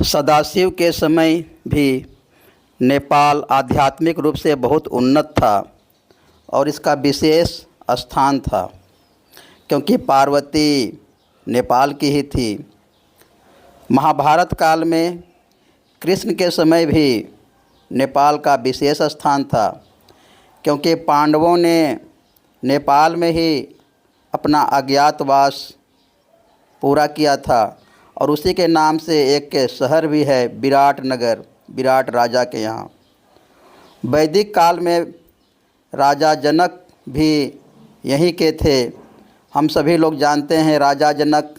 सदाशिव के समय भी नेपाल आध्यात्मिक रूप से बहुत उन्नत था और इसका विशेष स्थान था, क्योंकि पार्वती नेपाल की ही थी। महाभारत काल में कृष्ण के समय भी नेपाल का विशेष स्थान था, क्योंकि पांडवों ने नेपाल में ही अपना अज्ञातवास पूरा किया था और उसी के नाम से एक शहर भी है विराट नगर, विराट राजा के यहाँ। वैदिक काल में राजा जनक भी यहीं के थे। हम सभी लोग जानते हैं राजा जनक,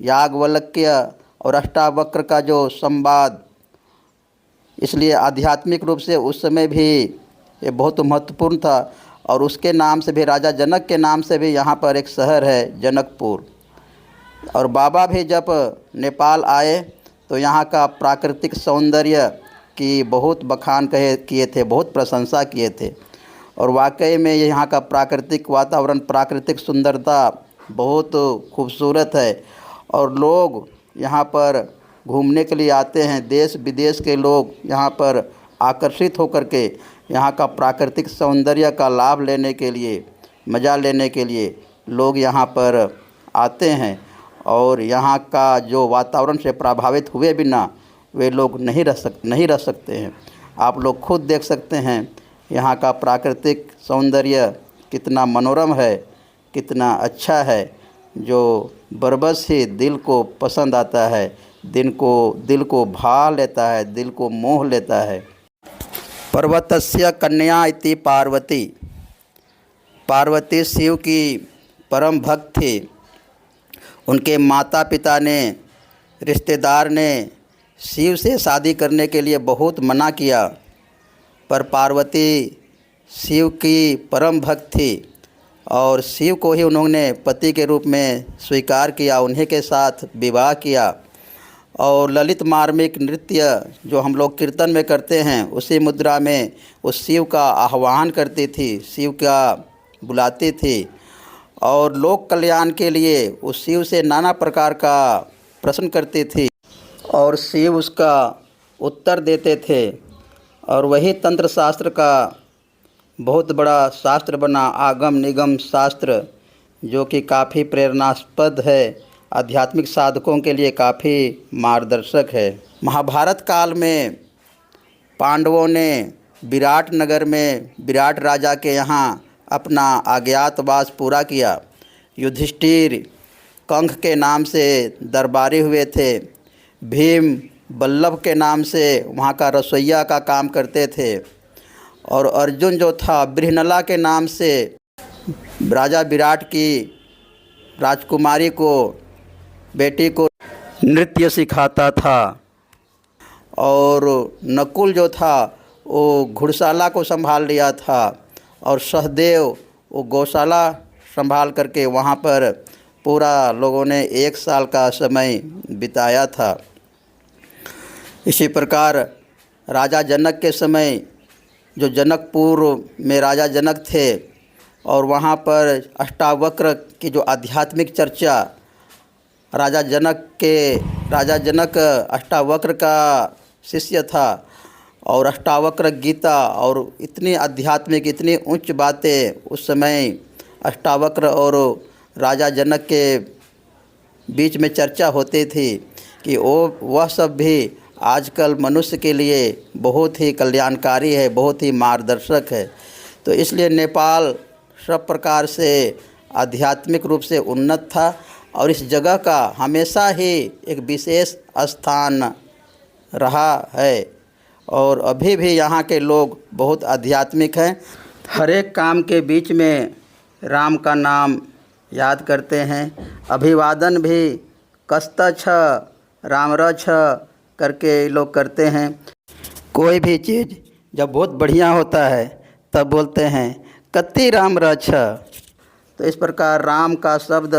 याज्ञवल्क्य और अष्टावक्र का जो संवाद, इसलिए आध्यात्मिक रूप से उस समय भी ये बहुत महत्वपूर्ण था। और उसके नाम से भी, राजा जनक के नाम से भी यहाँ पर एक शहर है जनकपुर। और बाबा भी जब नेपाल आए तो यहाँ का प्राकृतिक सौंदर्य की बहुत बखान किए थे, बहुत प्रशंसा किए थे। और वाकई में यहाँ का प्राकृतिक वातावरण, प्राकृतिक सुंदरता बहुत खूबसूरत है और लोग यहाँ पर घूमने के लिए आते हैं। देश विदेश के लोग यहाँ पर आकर्षित होकर के यहाँ का प्राकृतिक सौंदर्य का लाभ लेने के लिए, मज़ा लेने के लिए लोग यहाँ पर आते हैं। और यहाँ का जो वातावरण से प्रभावित हुए बिना वे लोग नहीं रह सकते हैं। आप लोग खुद देख सकते हैं यहाँ का प्राकृतिक सौंदर्य कितना मनोरम है, कितना अच्छा है, जो बरबस ही दिल को पसंद आता है, दिल को भा लेता है, दिल को मोह लेता है। पर्वतस्य कन्या इति पार्वती। पार्वती शिव की परम भक्त थी। उनके माता पिता ने, रिश्तेदार ने शिव से शादी करने के लिए बहुत मना किया, पर पार्वती शिव की परम भक्त थी और शिव को ही उन्होंने पति के रूप में स्वीकार किया, उन्हीं के साथ विवाह किया। और ललित मार्मिक नृत्य जो हम लोग कीर्तन में करते हैं, उसी मुद्रा में उस शिव का आह्वान करती थी, शिव का बुलाती थी और लोक कल्याण के लिए उस शिव से नाना प्रकार का प्रश्न करती थी और शिव उसका उत्तर देते थे। और वही तंत्र शास्त्र का बहुत बड़ा शास्त्र बना, आगम निगम शास्त्र, जो कि काफ़ी प्रेरणास्पद है, आध्यात्मिक साधकों के लिए काफ़ी मार्गदर्शक है। महाभारत काल में पांडवों ने विराट नगर में विराट राजा के यहाँ अपना अज्ञातवास पूरा किया। युधिष्ठिर कंस के नाम से दरबारी हुए थे। भीम बल्लभ के नाम से वहाँ का रसोइया का काम करते थे। और अर्जुन जो था बृहनला के नाम से राजा विराट की राजकुमारी को, बेटी को नृत्य सिखाता था। और नकुल जो था वो घुड़शाला को संभाल लिया था और सहदेव वो गौशाला संभाल करके वहाँ पर पूरा लोगों ने 1 साल का समय बिताया था। इसी प्रकार राजा जनक के समय जो जनकपुर में राजा जनक थे और वहाँ पर अष्टावक्र की जो आध्यात्मिक चर्चा, राजा जनक अष्टावक्र का शिष्य था और अष्टावक्र गीता और इतनी आध्यात्मिक, इतनी उच्च बातें उस समय अष्टावक्र और राजा जनक के बीच में चर्चा होती थी कि वह सब भी आजकल मनुष्य के लिए बहुत ही कल्याणकारी है, बहुत ही मार्गदर्शक है। तो इसलिए नेपाल सब प्रकार से आध्यात्मिक रूप से उन्नत था और इस जगह का हमेशा ही एक विशेष स्थान रहा है और अभी भी यहाँ के लोग बहुत आध्यात्मिक हैं। हर एक काम के बीच में राम का नाम याद करते हैं। अभिवादन भी कस्त छ राम र छ करके लोग करते हैं। कोई भी चीज़ जब बहुत बढ़िया होता है तब बोलते हैं कति राम र छ। तो इस प्रकार राम का शब्द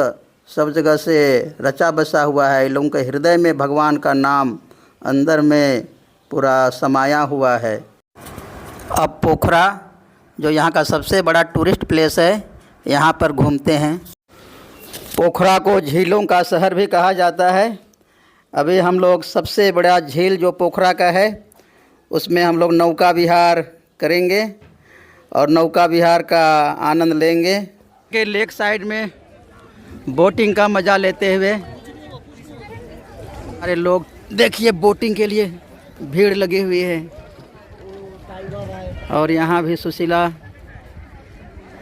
सब जगह से रचा बसा हुआ है। इन लोगों के हृदय में भगवान का नाम अंदर में पूरा समाया हुआ है। अब पोखरा जो यहाँ का सबसे बड़ा टूरिस्ट प्लेस है, यहाँ पर घूमते हैं। पोखरा को झीलों का शहर भी कहा जाता है। अभी हम लोग सबसे बड़ा झील जो पोखरा का है उसमें हम लोग नौका विहार करेंगे और नौका विहार का आनंद लेंगे के लेक साइड में बोटिंग का मज़ा लेते हुए। अरे लोग देखिए बोटिंग के लिए भीड़ लगी हुई है और यहाँ भी सुशीला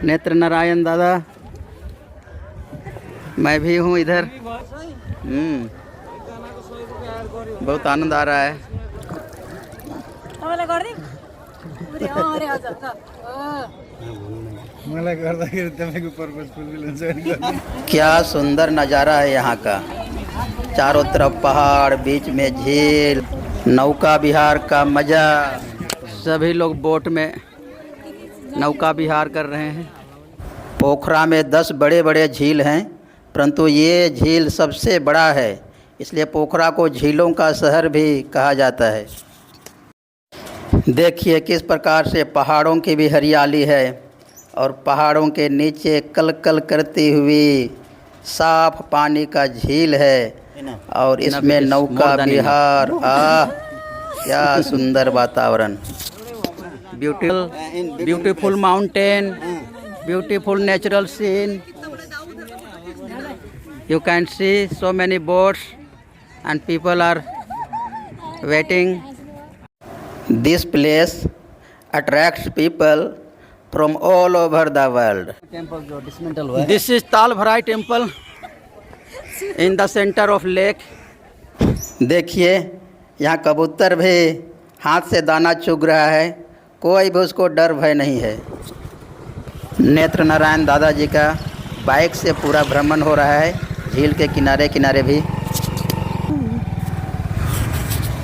नेत्र नारायण दादा, मैं भी हूँ इधर। बहुत आनंद आ रहा है। क्या सुंदर नज़ारा है यहाँ का, चारों तरफ पहाड़, बीच में झील, नौका विहार का मज़ा। सभी लोग बोट में नौका विहार कर रहे हैं। पोखरा में 10 बड़े बड़े झील हैं, परंतु ये झील सबसे बड़ा है, इसलिए पोखरा को झीलों का शहर भी कहा जाता है। देखिए किस प्रकार से पहाड़ों की भी हरियाली है और पहाड़ों के नीचे कल कल करती हुई साफ पानी का झील है और इसमें नौका विहार। क्या सुंदर वातावरण, beautiful mountain, beautiful natural scene. You can see so many boats and people are waiting. This place attracts people from all over the world. This is Tal Bharai temple in the center of lake. देखिए यहाँ कबूतर भी हाथ से दाना चुग रहा है, कोई भी उसको डर भय नहीं है। नेत्र नारायण दादाजी का बाइक से पूरा भ्रमण हो रहा है झील के किनारे किनारे भी।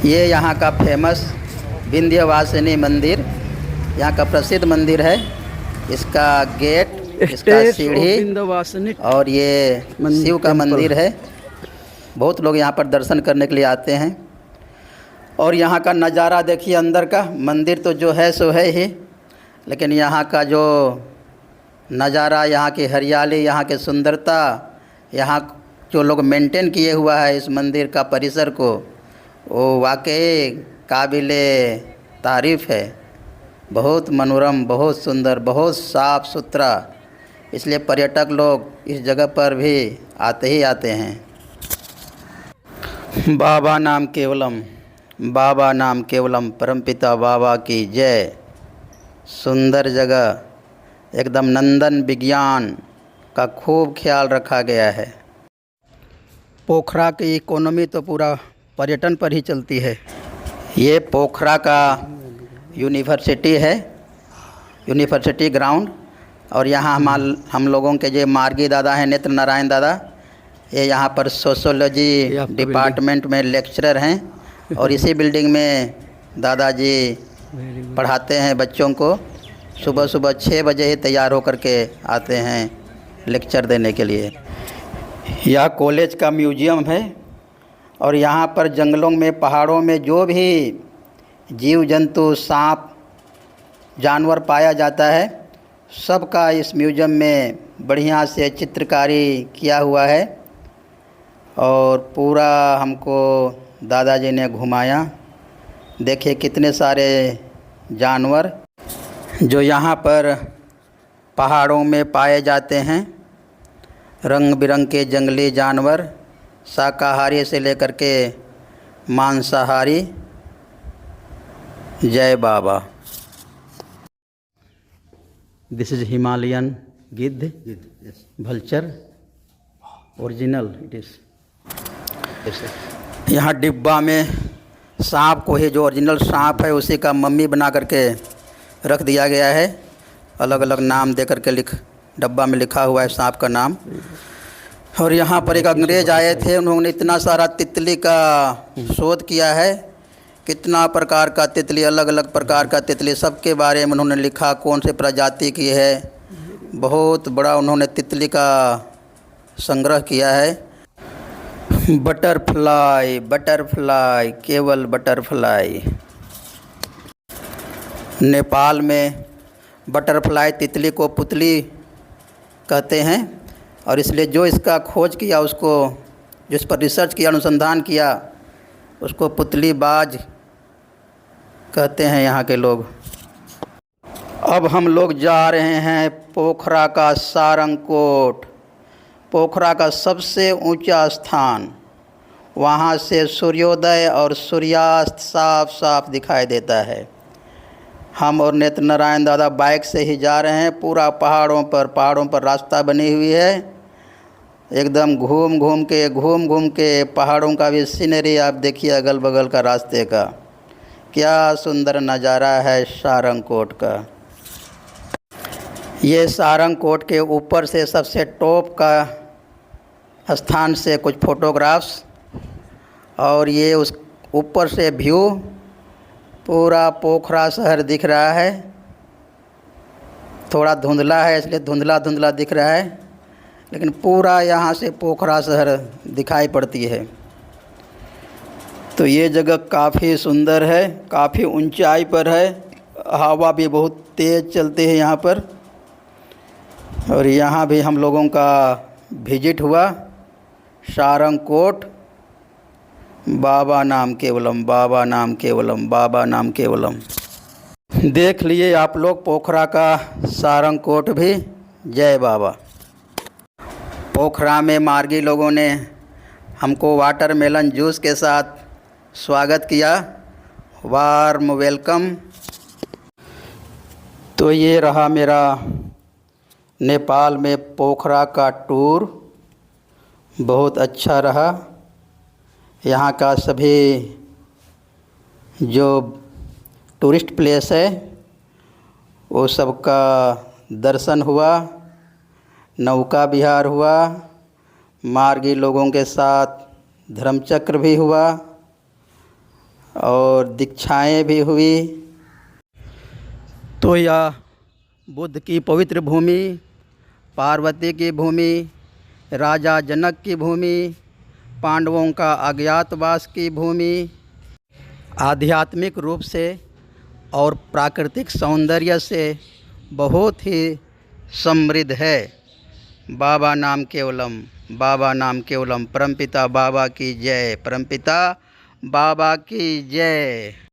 ये यहाँ का फेमस विंध्यवासिनी मंदिर, यहाँ का प्रसिद्ध मंदिर है। इसका गेट, इसका सीढ़ी और ये शिव का मंदिर है। बहुत लोग यहाँ पर दर्शन करने के लिए आते हैं और यहाँ का नज़ारा देखिए अंदर का। मंदिर तो जो है सो है ही, लेकिन यहाँ का जो नज़ारा, यहाँ की हरियाली, यहाँ की सुंदरता, यहाँ जो लोग मेंटेन किए हुआ है इस मंदिर का परिसर को, वो वाकई काबिले तारीफ़ है। बहुत मनोरम, बहुत सुंदर, बहुत साफ़ सुथरा, इसलिए पर्यटक लोग इस जगह पर भी आते ही आते हैं। बाबा नाम केवलम, बाबा नाम केवलम, परमपिता बाबा की जय। सुंदर जगह, एकदम नंदन विज्ञान का खूब ख्याल रखा गया है। पोखरा की इकोनॉमी तो पूरा पर्यटन पर ही चलती है। ये पोखरा का यूनिवर्सिटी है, यूनिवर्सिटी ग्राउंड। और यहाँ हम लोगों के जो मार्गी दादा हैं, नेत्र नारायण दादा, ये यहाँ पर सोशियोलॉजी डिपार्टमेंट में लेक्चरर हैं और इसी बिल्डिंग में दादाजी पढ़ाते हैं बच्चों को। सुबह सुबह 6 बजे ही तैयार होकर के आते हैं लेक्चर देने के लिए। यह कॉलेज का म्यूजियम है और यहाँ पर जंगलों में, पहाड़ों में जो भी जीव जंतु, सांप, जानवर पाया जाता है, सबका इस म्यूजियम में बढ़िया से चित्रकारी किया हुआ है। और पूरा हमको दादाजी ने घुमाया। देखिए कितने सारे जानवर जो यहाँ पर पहाड़ों में पाए जाते हैं, रंग बिरंग के जंगली जानवर, शाकाहारी से लेकर के मांसाहारी। जय बाबा। दिस इज हिमालयन गिद्ध, भल्चर, ओरिजिनल इट इज़। यहाँ डिब्बा में सांप को ही, जो ओरिजिनल सांप है उसी का मम्मी बना करके रख दिया गया है। अलग अलग नाम दे करके डब्बा में लिखा हुआ है सांप का नाम। और यहाँ पर एक अंग्रेज़ आए थे, उन्होंने इतना सारा तितली का शोध किया है। कितना प्रकार का तितली, अलग अलग प्रकार का तितली, सबके बारे में उन्होंने लिखा, कौन से प्रजाति की है। बहुत बड़ा उन्होंने तितली का संग्रह किया है। बटरफ्लाई, बटरफ्लाई, केवल बटरफ्लाई। नेपाल में बटरफ्लाई तितली को पुतली कहते हैं और इसलिए जो इसका खोज किया, उसको जिस पर रिसर्च किया, अनुसंधान किया, उसको पुतली बाज कहते हैं यहाँ के लोग। अब हम लोग जा रहे हैं पोखरा का सारंगकोट, पोखरा का सबसे ऊंचा स्थान। वहाँ से सूर्योदय और सूर्यास्त साफ साफ दिखाई देता है। हम और नेत्र नारायण दादा बाइक से ही जा रहे हैं। पूरा पहाड़ों पर रास्ता बनी हुई है। एकदम घूम घूम के पहाड़ों का भी सीनरी आप देखिए, अगल बगल का रास्ते का क्या सुंदर नज़ारा है सारंगकोट का। ये सारंगकोट के ऊपर से सबसे टॉप का स्थान से कुछ फ़ोटोग्राफ्स, और ये उस ऊपर से व्यू पूरा पोखरा शहर दिख रहा है। थोड़ा धुंधला है इसलिए धुंधला धुंधला दिख रहा है, लेकिन पूरा यहाँ से पोखरा शहर दिखाई पड़ती है। तो ये जगह काफ़ी सुंदर है, काफ़ी ऊंचाई पर है। हवा भी बहुत तेज़ चलती है यहाँ पर। और यहाँ भी हम लोगों का विजिट हुआ। सारंगकोट, बाबा नाम केवलम, बाबा नाम केवलम, बाबा नाम केवलम। देख लिए आप लोग पोखरा का सारंगकोट भी। जय बाबा। पोखरा में मार्गी लोगों ने हमको वाटरमेलन जूस के साथ स्वागत किया। Warm welcome. तो ये रहा मेरा नेपाल में पोखरा का टूर। बहुत अच्छा रहा। यहाँ का सभी जो टूरिस्ट प्लेस है वो सबका दर्शन हुआ, नौका विहार हुआ, मार्गी लोगों के साथ धर्मचक्र भी हुआ और दीक्षाएं भी हुई। तो यह बुद्ध की पवित्र भूमि, पार्वती की भूमि, राजा जनक की भूमि, पांडवों का अज्ञातवास की भूमि, आध्यात्मिक रूप से और प्राकृतिक सौंदर्य से बहुत ही समृद्ध है। बाबा नाम केवलम, बाबा नाम केवलम। परमपिता बाबा की जय, परमपिता बाबा की जय।